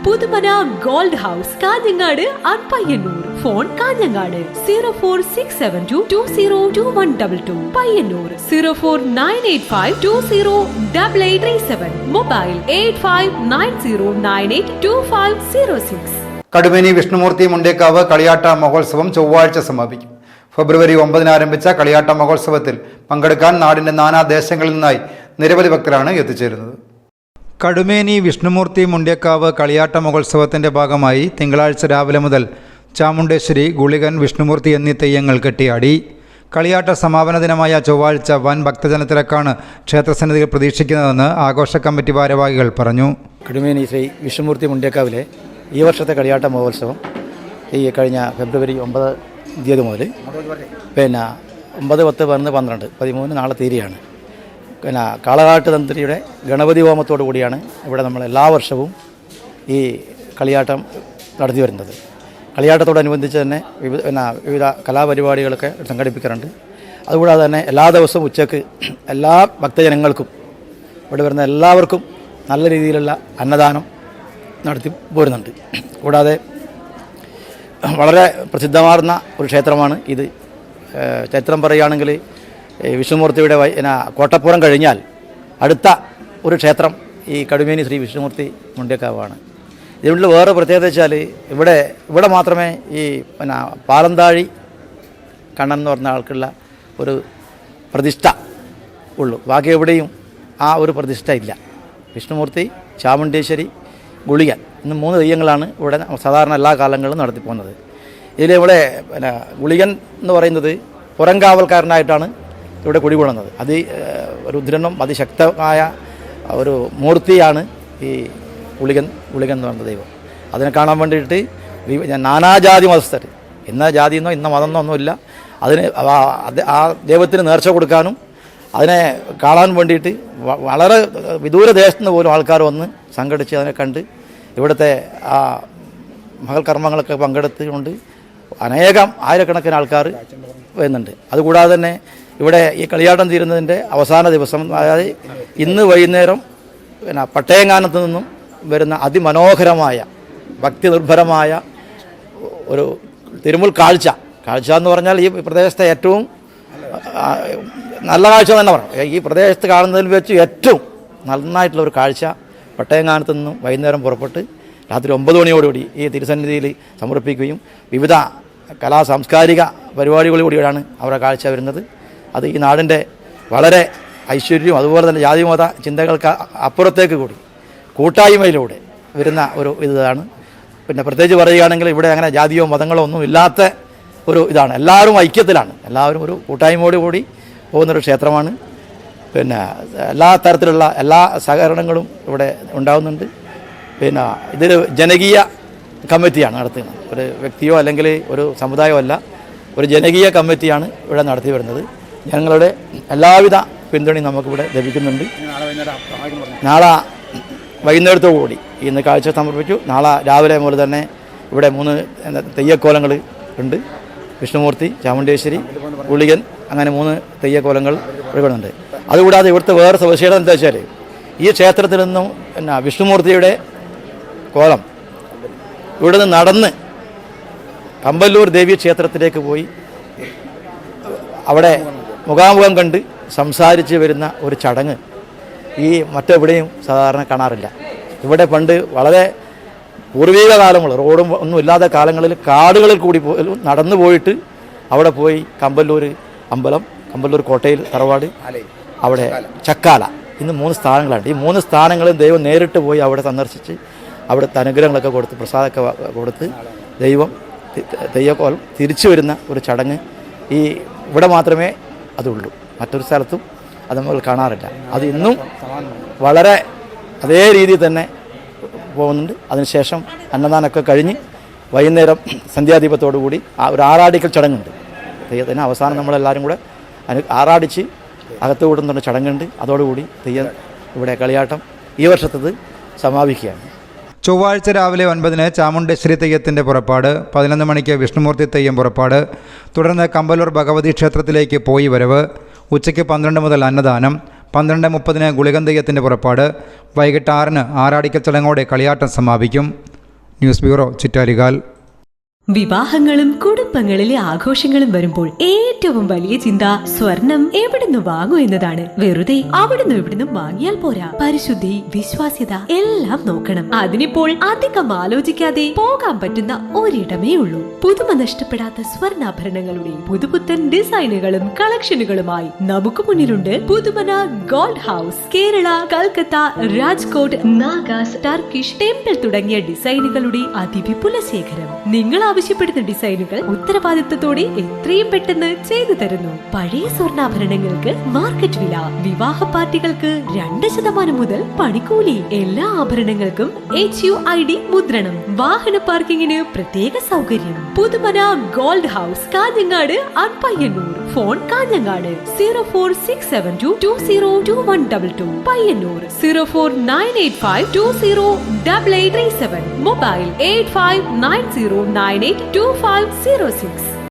Puthumana gold house Kanhangad and Payyanur. Phone Kanhangad 0467220222, Payyanur 049852088837, mobile 8590982506. Kadumeni Vishnumoorthy Mundekkavu കളിയാട്ട മഹോത്സവം ചൊവ്വാഴ്ച സമാപിക്കും. ഫെബ്രുവരി 9 ആരംഭിച്ച കളിയാട്ട മഹോത്സവത്തിൽ പങ്കെടുക്കാൻ നാടിന്റെ നാനാദേശങ്ങളിൽ നിന്നായി നിരവധി ഭക്തരാണ് എത്തിച്ചേരുന്നത്. കടുമേനി വിഷ്ണുമൂർത്തി മുണ്ടേക്കാവ് കളിയാട്ട മഹോത്സവത്തിന്റെ ഭാഗമായി തിങ്കളാഴ്ച രാവിലെ മുതൽ ചാമുണ്ടേശ്വരി, ഗുളികൻ, വിഷ്ണുമൂർത്തി എന്നീ തെയ്യങ്ങൾ കെട്ടിയാടി. കളിയാട്ട സമാപന ദിനമായ ചൊവ്വാഴ്ച വൻ ഭക്തജനത്തിരക്കാണ് ക്ഷേത്രസന്നിധികൾ പ്രതീക്ഷിക്കുന്നതെന്ന് ആഘോഷ കമ്മിറ്റി ഭാരവാഹികൾ പറഞ്ഞു. കടുമേനി ശ്രീ വിഷ്ണുമൂർത്തി മുണ്ടേക്കാവിലെ ഈ വർഷത്തെ കളിയാട്ട മഹോത്സവം ഈ കഴിഞ്ഞ ഫെബ്രുവരി 9 മുതൽ 9, 10, 11, 12, 13 നാളെ തീരെയാണ്. കാളകാട്ട് തന്ത്രിയുടെ ഗണപതി ഹോമത്തോടു കൂടിയാണ് ഇവിടെ നമ്മൾ എല്ലാ വർഷവും ഈ കളിയാട്ടം നടത്തി വരുന്നത്. കളിയാട്ടത്തോടനുബന്ധിച്ച് തന്നെ വിവിധ കലാപരിപാടികളൊക്കെ സംഘടിപ്പിക്കാറുണ്ട്. അതുകൂടാതെ തന്നെ എല്ലാ ദിവസവും ഉച്ചയ്ക്ക് എല്ലാ ഭക്തജനങ്ങൾക്കും ഇവിടെ വരുന്ന എല്ലാവർക്കും നല്ല രീതിയിലുള്ള അന്നദാനം നടത്തി പോരുന്നുണ്ട്. കൂടാതെ വളരെ പ്രസിദ്ധമാർന്ന ഒരു ക്ഷേത്രമാണ് ഇത്. ചരിത്രം പറയുകയാണെങ്കിൽ വിഷ്ണുമൂർത്തിയുടെ കോട്ടപ്പുറം കഴിഞ്ഞാൽ അടുത്ത ഒരു ക്ഷേത്രം ഈ കടുമേനി ശ്രീ വിഷ്ണുമൂർത്തി മുണ്ടേക്കാവാണ്. ഇതിനുള്ള വേറെ പ്രത്യേകത വെച്ചാൽ ഇവിടെ മാത്രമേ ഈ പാലന്താഴി കണ്ണൻ എന്ന് പറഞ്ഞ ആൾക്കുള്ള ഒരു പ്രതിഷ്ഠ ഉള്ളൂ. ബാക്കി എവിടെയും ആ ഒരു പ്രതിഷ്ഠ ഇല്ല. വിഷ്ണുമൂർത്തി, ചാമുണ്ടേശ്വരി, ഗുളികൻ ഇന്ന് 3 തെയ്യങ്ങളാണ് ഇവിടെ സാധാരണ എല്ലാ കാലങ്ങളിലും നടത്തിപ്പോകുന്നത്. ഇതിൽ ഇവിടെ ഗുളികൻ എന്ന് പറയുന്നത് പുറംകാവൽക്കാരനായിട്ടാണ് ഇവിടെ കുടികൊള്ളുന്നത്. രുദ്രനും അതിശക്തമായ ഒരു മൂർത്തിയാണ് ഈ ഗുളികൻ എന്ന് പറയുന്ന ദൈവം. അതിനെ കാണാൻ വേണ്ടിയിട്ട് നാനാജാതി മതസ്ഥർ, ഇന്ന ജാതിയെന്നോ ഇന്ന മതമെന്നോ ഒന്നുമില്ല, അതിന് ആ ദൈവത്തിന് നേർച്ച കൊടുക്കാനും അതിനെ കാണാൻ വേണ്ടിയിട്ട് വളരെ വിദൂര ദേശത്തുനിന്ന് പോലും ആൾക്കാർ വന്ന് സംഘടിച്ച് അതിനെ കണ്ട് ഇവിടുത്തെ ആ മഹൽ കർമ്മങ്ങളൊക്കെ പങ്കെടുത്തുകൊണ്ട് ആയിരക്കണക്കിന് ആൾക്കാർ വരുന്നുണ്ട്. അതുകൂടാതെ തന്നെ ഇവിടെ ഈ കളിയാട്ടം തീരുന്നതിൻ്റെ അവസാന ദിവസം, അതായത് ഇന്ന് വൈകുന്നേരം പട്ടയങ്ങാനത്ത് നിന്നും വരുന്ന അതിമനോഹരമായ ഭക്തി നിർഭരമായ ഒരു തിരുമുൽ കാഴ്ച എന്ന് പറഞ്ഞാൽ ഈ പ്രദേശത്തെ ഏറ്റവും നല്ല കാഴ്ച തന്നെ പറയാം. ഈ പ്രദേശത്ത് കാണുന്നതിൽ വെച്ച് ഏറ്റവും നന്നായിട്ടുള്ള ഒരു കാഴ്ച പട്ടയങ്ങാനത്ത് നിന്നും വൈകുന്നേരം പുറപ്പെട്ട് രാത്രി 9 മണിയോടുകൂടി ഈ തിരുസന്നിധിയിൽ സമർപ്പിക്കുകയും വിവിധ സാംസ്കാരിക പരിപാടികളിലൂടെയാണ് അവരുടെ കാഴ്ച വരുന്നത്. അത് ഈ നാടിൻ്റെ വളരെ ഐശ്വര്യവും അതുപോലെ തന്നെ ജാതിമത ചിന്തകൾക്ക് അപ്പുറത്തേക്ക് കൂടി കൂട്ടായ്മയിലൂടെ വരുന്ന ഒരു ഇതാണ്. പിന്നെ പ്രത്യേകിച്ച് പറയുകയാണെങ്കിൽ ഇവിടെ അങ്ങനെ ജാതിയോ മതങ്ങളോ ഒന്നും ഇല്ലാത്ത ഒരു ഇതാണ്. എല്ലാവരും ഐക്യത്തിലാണ്, എല്ലാവരും ഒരു കൂട്ടായ്മയോട് കൂടി പോകുന്നൊരു ക്ഷേത്രമാണ്. പിന്നെ എല്ലാ തരത്തിലുള്ള എല്ലാ സഹകരണങ്ങളും ഇവിടെ ഉണ്ടാകുന്നുണ്ട്. പിന്നെ ഇതൊരു ജനകീയ കമ്മിറ്റിയാണ് നടത്തുന്നത്. ഒരു വ്യക്തിയോ അല്ലെങ്കിൽ ഒരു സമുദായമോ അല്ല, ഒരു ജനകീയ കമ്മിറ്റിയാണ് ഇവിടെ നടത്തി വരുന്നത്. ഞങ്ങളുടെ എല്ലാവിധ പിന്തുണയും നമുക്കിവിടെ ലഭിക്കുന്നുണ്ട്. നാളെ വൈകുന്നേരത്തോടു കൂടി ഇന്ന് കാഴ്ച സമർപ്പിച്ചു. നാളെ രാവിലെ മുതൽ തന്നെ ഇവിടെ 3 തെയ്യക്കോലങ്ങൾ ഉണ്ട്. വിഷ്ണുമൂർത്തി, ചാമുണ്ടേശ്വരി, ഗുളികൻ, അങ്ങനെ 3 തെയ്യക്കോലങ്ങൾ ഇവിടെ. അതുകൂടാതെ ഇവിടുത്തെ വേറെ സവിശേഷത എന്താ വെച്ചാൽ ഈ ക്ഷേത്രത്തിൽ നിന്നും വിഷ്ണുമൂർത്തിയുടെ കോലം ഇവിടെ നിന്ന് നടന്ന് കമ്പല്ലൂർ ദേവി ക്ഷേത്രത്തിലേക്ക് പോയി അവിടെ മുഖാമുഖം കണ്ട് സംസാരിച്ച് വരുന്ന ഒരു ചടങ്ങ് ഈ മറ്റെവിടെയും സാധാരണ കാണാറില്ല. ഇവിടെ പണ്ട് വളരെ പൂർവീക കാലങ്ങൾ, റോഡും ഒന്നും ഇല്ലാത്ത കാലങ്ങളിൽ കാടുകളിൽ കൂടി നടന്നു പോയിട്ട് അവിടെ പോയി കമ്പല്ലൂർ അമ്പലം, കമ്പല്ലൂർ കോട്ടയിൽ തറവാട്, അവിടെ ചക്കാല, ഇന്ന് 3 സ്ഥാനങ്ങളുണ്ട്. ഈ 3 സ്ഥാനങ്ങളും ദൈവം നേരിട്ട് പോയി അവിടെ സന്ദർശിച്ച് അവിടുത്തെ അനുഗ്രഹങ്ങളൊക്കെ കൊടുത്ത് പ്രസാദമൊക്കെ കൊടുത്ത് ദൈവം തെയ്യക്കോലം തിരിച്ചു വരുന്ന ഒരു ചടങ്ങ് ഈ ഇവിടെ മാത്രമേ അതുള്ളൂ. മറ്റൊരു സ്ഥലത്തും അത് നമ്മൾ കാണാറില്ല. അത് ഇന്നും വളരെ അതേ രീതിയിൽ തന്നെ പോകുന്നുണ്ട്. അതിനുശേഷം അന്നദാനമൊക്കെ കഴിഞ്ഞ് വൈകുന്നേരം സന്ധ്യാദീപത്തോടു കൂടി ഒരു ആറാടിക്കൽ ചടങ്ങുണ്ട്. തെയ്യത്തിന് അവസാനം നമ്മളെല്ലാവരും കൂടെ ആറാടിച്ച് അകത്ത് കൂടുന്ന ചടങ്ങുണ്ട്. അതോടുകൂടി തെയ്യം ഇവിടെ കളിയാട്ടം ഈ വർഷത്തത് സമാപിക്കുകയാണ്. ചൊവ്വാഴ്ച രാവിലെ 9 ചാമുണ്ടേശ്വരി തെയ്യത്തിൻ്റെ പുറപ്പാട്, 11 മണിക്ക് വിഷ്ണുമൂർത്തി തെയ്യം പുറപ്പാട്, തുടർന്ന് കമ്പല്ലൂർ ഭഗവതി ക്ഷേത്രത്തിലേക്ക് പോയി വരവ്, ഉച്ചയ്ക്ക് 12 മുതൽ അന്നദാനം, 12:30 ഗുളികൻ തെയ്യത്തിൻ്റെ പുറപ്പാട്, വൈകിട്ട് 6 ആറാടിക്കൽ ചടങ്ങോടെ കളിയാട്ടം സമാപിക്കും. News bureau ചിറ്റാരികാൽ. വിവാഹങ്ങളും കുടുംബങ്ങളിലെ ആഘോഷങ്ങളും വരുമ്പോൾ ഏറ്റവും വലിയ ചിന്ത സ്വർണം എവിടുന്ന് വാങ്ങൂ എന്നതാണ്. വെറുതെ അവിടുന്ന് ഇവിടുന്ന് വാങ്ങിയാൽ പോരാ, പരിശുദ്ധി, വിശ്വാസ്യത എല്ലാം നോക്കണം. അതിനിപ്പോൾ അധികം ആലോചിക്കാതെ പോകാൻ പറ്റുന്ന ഒരിടമേ ഉള്ളൂ. പുതുമ നഷ്ടപ്പെടാത്ത സ്വർണ്ണാഭരണങ്ങളുടെ പുതുപുത്തൻ ഡിസൈനുകളും കളക്ഷനുകളുമായി നമുക്ക് മുന്നിലുണ്ട് Puthumana gold house. Kerala, Calcutta, Rajkot, Nagas, Turkish, temple തുടങ്ങിയ ഡിസൈനുകളുടെ അതിവിപുല ശേഖരം. നിങ്ങൾ ആവശ്യപ്പെടുന്ന ഡിസൈനുകൾ ഉത്തരവാദിത്തത്തോടെ എത്രയും പെട്ടെന്ന് ചെയ്തു തരുന്നു. പഴയ സ്വർണ്ണാഭരണങ്ങൾക്ക് മാർക്കറ്റ് വില, വിവാഹ പാർട്ടികൾക്ക് 2% മുതൽ പണിക്കൂലി. എല്ലാ ആഭരണങ്ങൾക്കും HUID മുദ്രണം, വാഹന പാർക്കിങ്ങിന് പ്രത്യേക സൗകര്യം. Puthumana gold house, Kanhangad and Payyanur. Phone Kanhangad 0467220222, Payyanur 04985208837, mobile 8590982506.